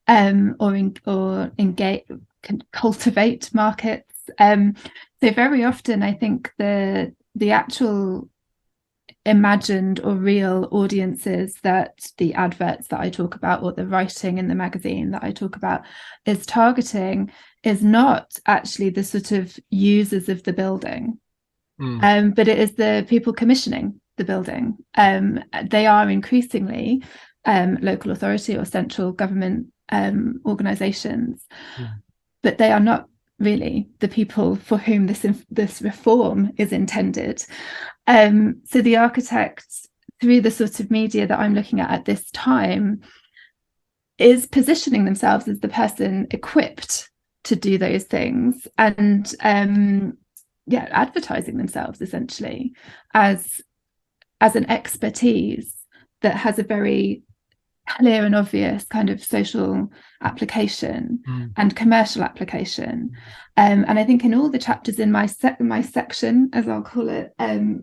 or engage, cultivate markets. So very often, I think the actual imagined or real audiences that the adverts that I talk about, or the writing in the magazine that I talk about, is targeting is not actually the sort of users of the building, but it is the people commissioning the building. They are increasingly local authority or central government organisations, but they are not really the people for whom this reform is intended. So the architect, through the sort of media that I'm looking at this time, is positioning themselves as the person equipped to do those things, and advertising themselves essentially as an expertise that has a very clear and obvious kind of social application and commercial application. And I think in all the chapters in my section, as I'll call it,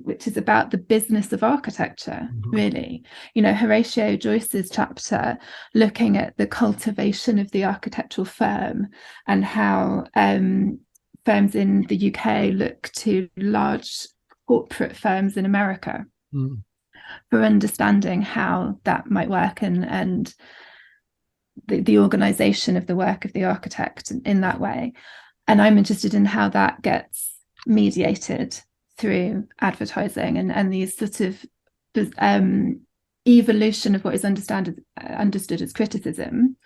which is about the business of architecture, really, Horatio Joyce's chapter looking at the cultivation of the architectural firm, and how firms in the UK look to large corporate firms in America for understanding how that might work, and the organization of the work of the architect in that way. And I'm interested in how that gets mediated through advertising, and these sort of evolution of what is understood as criticism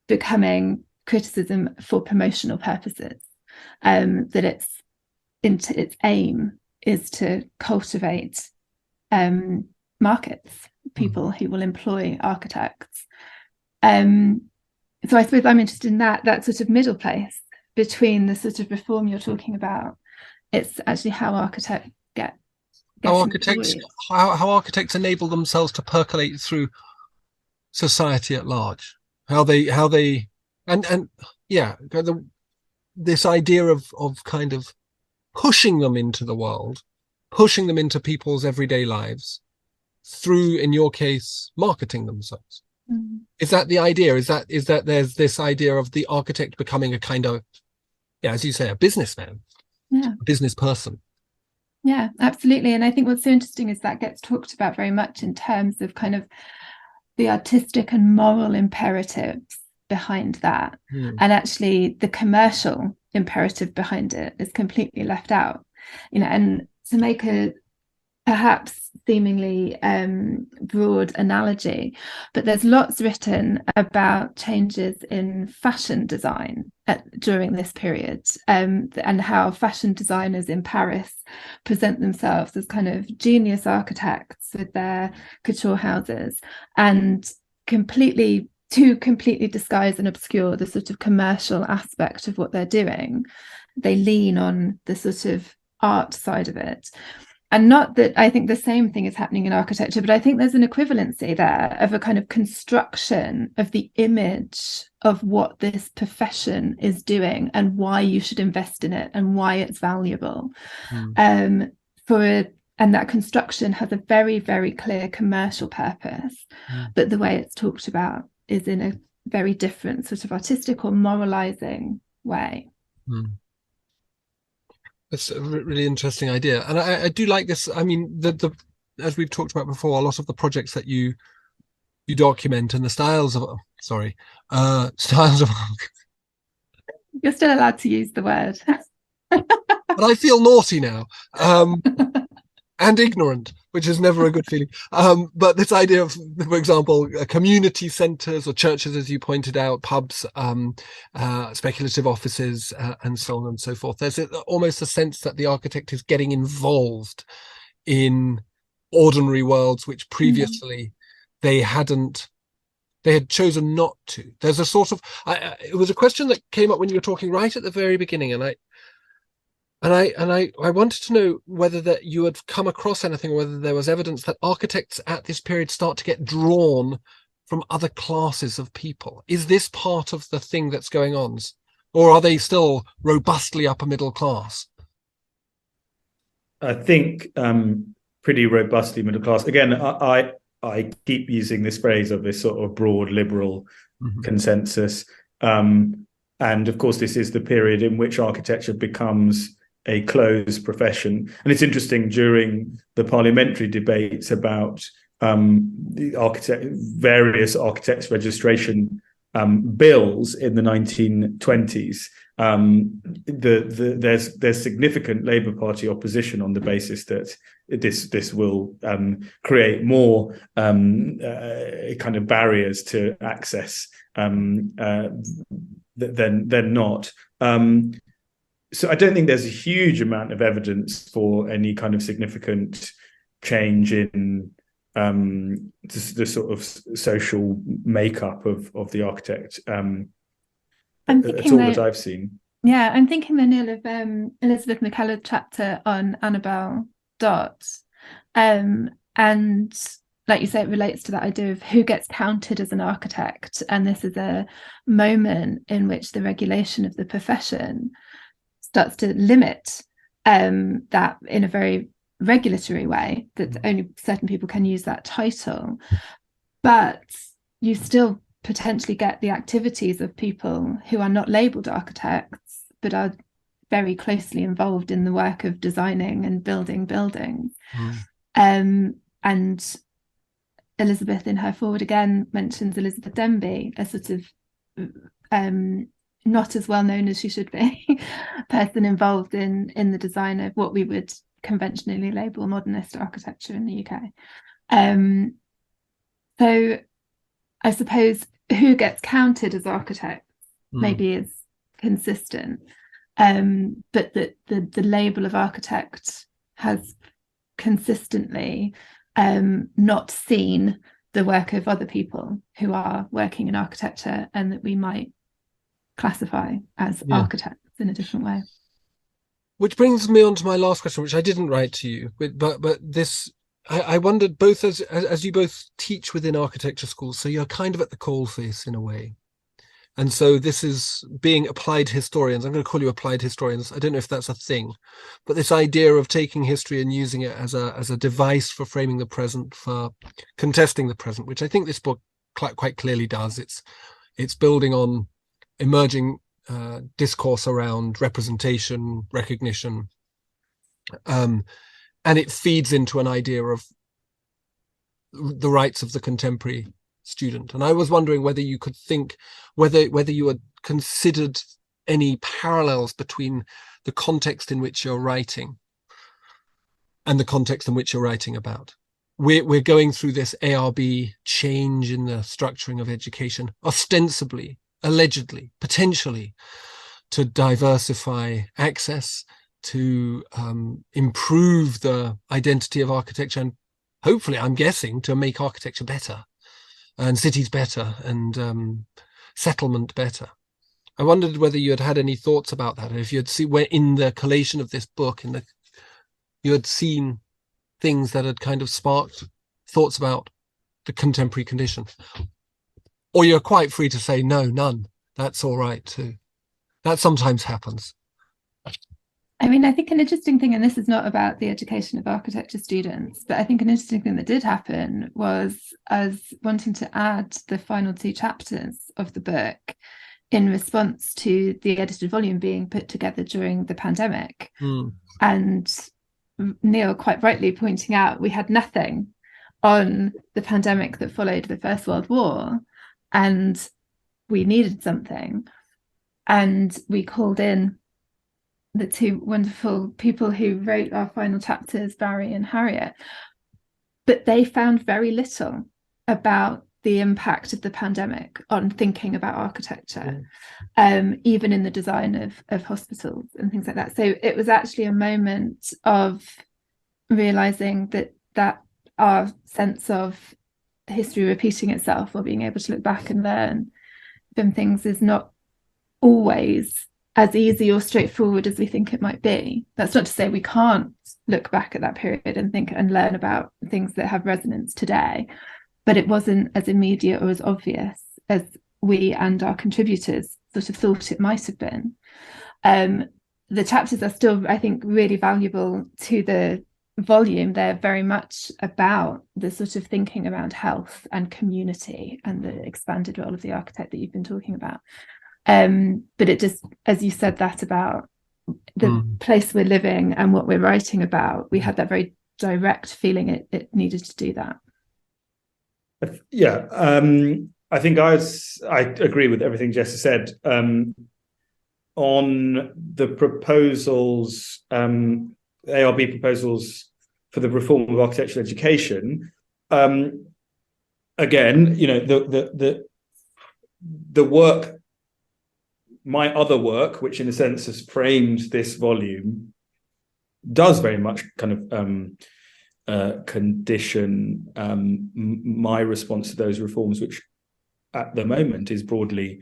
becoming criticism for promotional purposes, that its aim is to cultivate markets, people who will employ architects. So I suppose I'm interested in that sort of middle place between the sort of reform you're talking about. It's actually how architects how architects enable themselves to percolate through society at large. This idea of kind of pushing them into the world, pushing them into people's everyday lives through, in your case, marketing themselves. Is that the idea? Is that there's this idea of the architect becoming a kind of, as you say, a businessman, a business person? Yeah, absolutely. And I think what's so interesting is that gets talked about very much in terms of kind of the artistic and moral imperatives behind that. And actually the commercial imperative behind it is completely left out. And to make a perhaps seemingly broad analogy, but there's lots written about changes in fashion design during this period, and how fashion designers in Paris present themselves as kind of genius architects with their couture houses, and completely disguise and obscure the sort of commercial aspect of what they're doing. They lean on the sort of art side of it. And not that I think the same thing is happening in architecture, but I think there's an equivalency there of a kind of construction of the image of what this profession is doing and why you should invest in it and why it's valuable. And that construction has a very, very clear commercial purpose, but the way it's talked about is in a very different sort of artistic or moralizing way. That's a really interesting idea, and I do like this. I mean, the as we've talked about before, a lot of the projects that you document and the styles of You're still allowed to use the word. But I feel naughty now. and ignorant, which is never a good feeling. But this idea of, for example, community centres or churches, as you pointed out, pubs, speculative offices, and so on and so forth. There's almost a sense that the architect is getting involved in ordinary worlds which previously they had chosen not to. There's a sort of, it was a question that came up when you were talking right at the very beginning, and I wanted to know whether that you had come across anything, whether there was evidence that architects at this period start to get drawn from other classes of people. Is this part of the thing that's going on, or are they still robustly upper middle class? I think pretty robustly middle class. Again, I keep using this phrase of this sort of broad liberal consensus. And of course, this is the period in which architecture becomes a closed profession. And it's interesting, during the parliamentary debates about the various architects' registration bills in the 1920s, there's significant Labour Party opposition on the basis that this will create more kind of barriers to access than not. So I don't think there's a huge amount of evidence for any kind of significant change in the sort of social makeup of the architect. I'm thinking that I've seen. Yeah, I'm thinking, Neal, of Elizabeth McKellar's chapter on Annabel Dot. And like you say, it relates to that idea of who gets counted as an architect. And this is a moment in which the regulation of the profession starts to limit that in a very regulatory way, that only certain people can use that title. But you still potentially get the activities of people who are not labelled architects, but are very closely involved in the work of designing and building buildings. And Elizabeth, in her forward again, mentions Elizabeth Denby, a sort of not as well known as she should be person involved in the design of what we would conventionally label modernist architecture in the UK. So I suppose who gets counted as architects maybe is consistent, but the label of architect has consistently not seen the work of other people who are working in architecture and that we might classify as architects in a different way. Which brings me on to my last question, which I didn't write to you, but this, I wondered, both as you both teach within architecture schools, so you're kind of at the coalface in a way. And so this is being applied historians. I'm going to call you applied historians. I don't know if that's a thing, but this idea of taking history and using it as a device for framing the present, for contesting the present, which I think this book quite clearly does. It's building on emerging discourse around representation, recognition, and it feeds into an idea of the rights of the contemporary student. And I was wondering whether you could think, whether you had considered any parallels between the context in which you're writing and the context in which you're writing about. We're going through this ARB change in the structuring of education, ostensibly, allegedly, potentially, to diversify access, to improve the identity of architecture, and hopefully, I'm guessing, to make architecture better and cities better and settlement better. I wondered whether you had any thoughts about that, if you had seen, where in the collation of this book, you had seen things that had kind of sparked thoughts about the contemporary condition. Or you're quite free to say, no, none. That's all right too. That sometimes happens. I mean, I think an interesting thing, and this is not about the education of architecture students, but I think an interesting thing that did happen was us wanting to add the final 2 chapters of the book in response to the edited volume being put together during the pandemic. And Neal quite rightly pointing out we had nothing on the pandemic that followed the First World War, and we needed something. And we called in the two wonderful people who wrote our final chapters, Barry and Harriet, but they found very little about the impact of the pandemic on thinking about architecture, even in the design of hospitals and things like that. So it was actually a moment of realizing that our sense of history repeating itself, or being able to look back and learn from things, is not always as easy or straightforward as we think it might be. That's not to say we can't look back at that period and think and learn about things that have resonance today, but it wasn't as immediate or as obvious as we and our contributors sort of thought it might have been. The chapters are still, I think, really valuable to the volume. They're very much about the sort of thinking around health and community and the expanded role of the architect that you've been talking about. But it just, as you said, that about the place we're living and what we're writing about, we had that very direct feeling it needed to do that. Yeah, I think I agree with everything Jess has said. On the proposals, ARB proposals for the reform of architectural education, again, you know, the work, my other work, which in a sense has framed this volume, does very much kind of condition my response to those reforms, which at the moment is broadly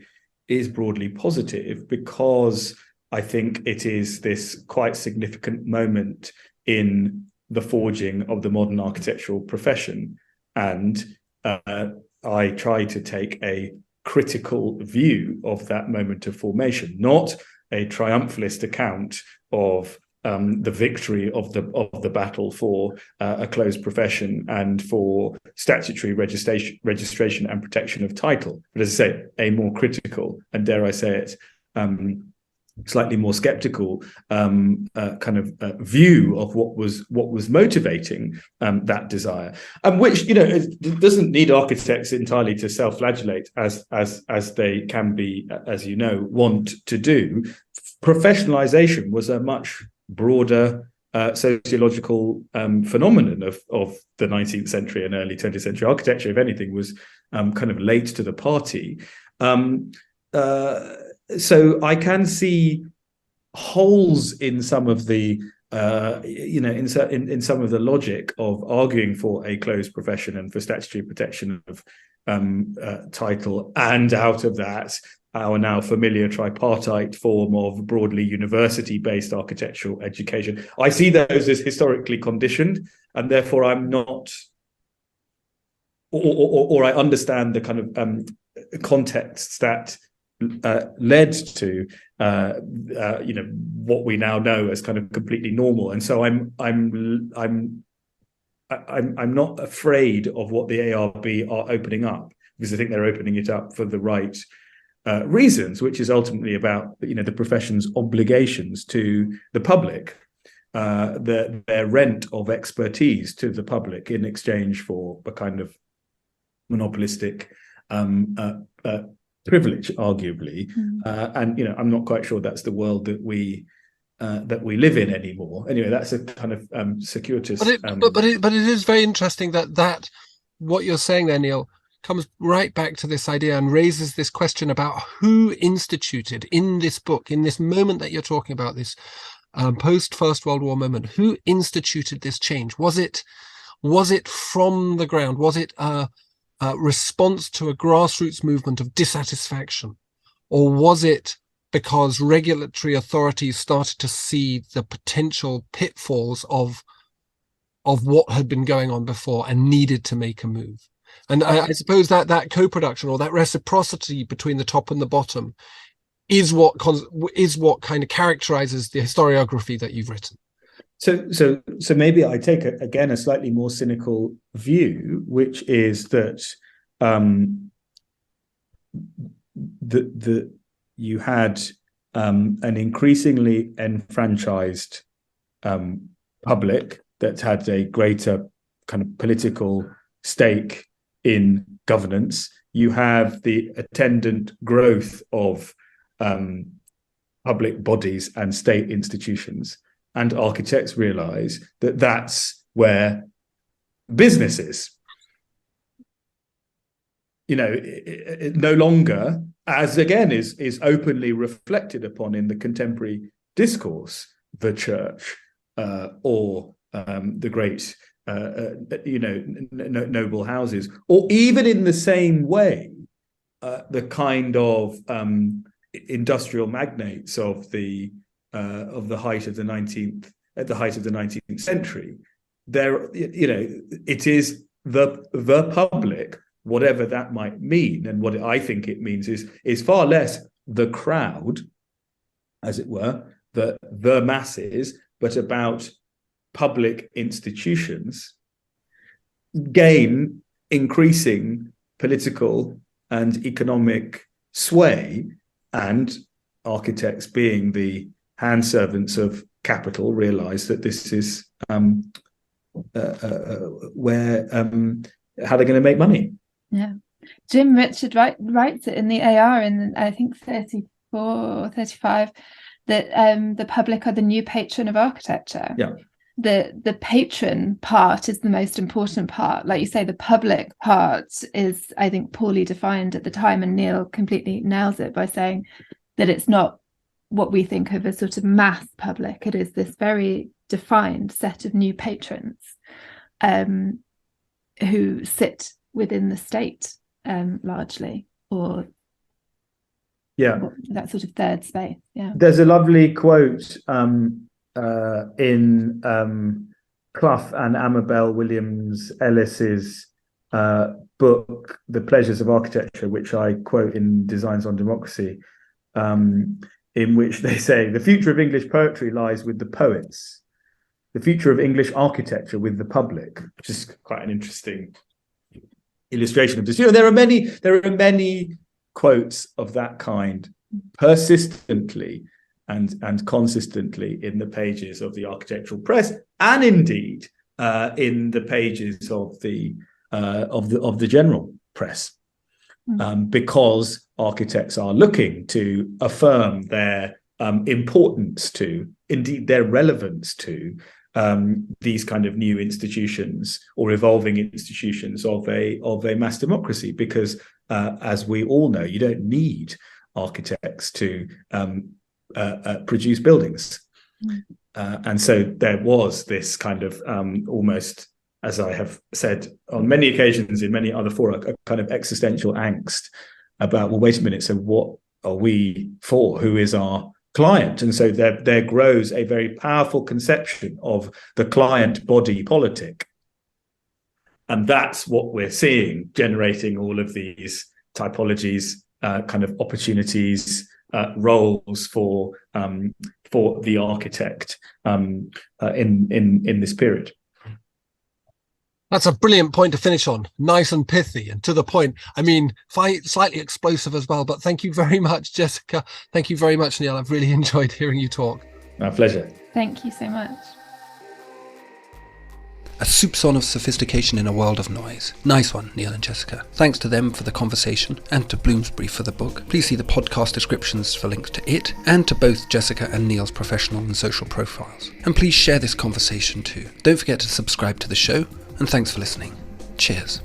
positive, because I think it is this quite significant moment in the forging of the modern architectural profession. And I try to take a critical view of that moment of formation, not a triumphalist account of the victory of the battle for a closed profession and for statutory registration and protection of title, but as I say, a more critical and, dare I say it, slightly more skeptical kind of view of what was motivating that desire, and which, you know, it doesn't need architects entirely to self-flagellate as they can be, as you know, want to do. Professionalization was a much broader sociological phenomenon of the 19th century and early 20th century. Architecture, if anything, was kind of late to the party. So I can see holes in some of the, you know, in some of the logic of arguing for a closed profession and for statutory protection of title, and out of that, our now familiar tripartite form of broadly university-based architectural education. I see those as historically conditioned, and therefore I'm not, or I understand the kind of contexts that led to you know, what we now know as kind of completely normal, and so I'm not afraid of what the ARB are opening up, because I think they're opening it up for the right reasons, which is ultimately about, you know, the profession's obligations to the public, their rent of expertise to the public in exchange for a kind of monopolistic privilege, arguably. And, you know, I'm not quite sure that's the world that we live in anymore. Anyway, that's a kind of circuitous. But it is very interesting that what you're saying there, Neal, comes right back to this idea and raises this question about who instituted in this book, in this moment that you're talking about, this post First World War moment, who instituted this change? Was it from the ground? Was it a response to a grassroots movement of dissatisfaction, or was it because regulatory authorities started to see the potential pitfalls of what had been going on before and needed to make a move? And I suppose that co-production, or that reciprocity between the top and the bottom, is what kind of characterizes the historiography that you've written. So maybe I take again a slightly more cynical view, which is that you had an increasingly enfranchised public that had a greater kind of political stake in governance. You have the attendant growth of public bodies and state institutions. And architects realize that that's where business is. It no longer, as again is openly reflected upon in the contemporary discourse, the church or the great noble houses, or even in the same way the kind of industrial magnates of the height of the 19th century. It is the public, whatever that might mean, and what I think it means is far less the crowd, as it were, the masses, but about public institutions gain increasing political and economic sway, and architects, being the hand servants of capital, realize that this is where how they're going to make money. Yeah, Jim Richard writes it in the AR in I think 34 or 35 that the public are the new patron of architecture. Yeah. The patron part is the most important part. Like you say, the public part is, I think, poorly defined at the time, and Neal completely nails it by saying that it's not what we think of as sort of mass public. It is this very defined set of new patrons who sit within the state largely, or that sort of third space. Yeah, there's a lovely quote in Clough and Amabel Williams Ellis's book, The Pleasures of Architecture, which I quote in Designs on Democracy, in which they say, the future of English poetry lies with the poets, the future of English architecture with the public, which is quite an interesting illustration of this. There are many quotes of that kind persistently and consistently in the pages of the architectural press, and indeed in the pages of the general press, because architects are looking to affirm their importance to, indeed their relevance to, these kind of new institutions or evolving institutions of a mass democracy. Because as we all know, you don't need architects to produce buildings. And so there was this kind of almost, as I have said on many occasions in many other fora, a kind of existential angst about, well, wait a minute, so what are we for? Who is our client? And so there grows a very powerful conception of the client body politic. And that's what we're seeing generating all of these typologies, kind of opportunities, roles for the architect in this period. That's a brilliant point to finish on. Nice and pithy and to the point. I mean, slightly explosive as well, but thank you very much, Jessica. Thank you very much, Neal. I've really enjoyed hearing you talk. My pleasure. Thank you so much. A soupçon of sophistication in a world of noise. Nice one, Neal and Jessica. Thanks to them for the conversation and to Bloomsbury for the book. Please see the podcast descriptions for links to it and to both Jessica and Neal's professional and social profiles. And please share this conversation too. Don't forget to subscribe to the show, and thanks for listening. Cheers.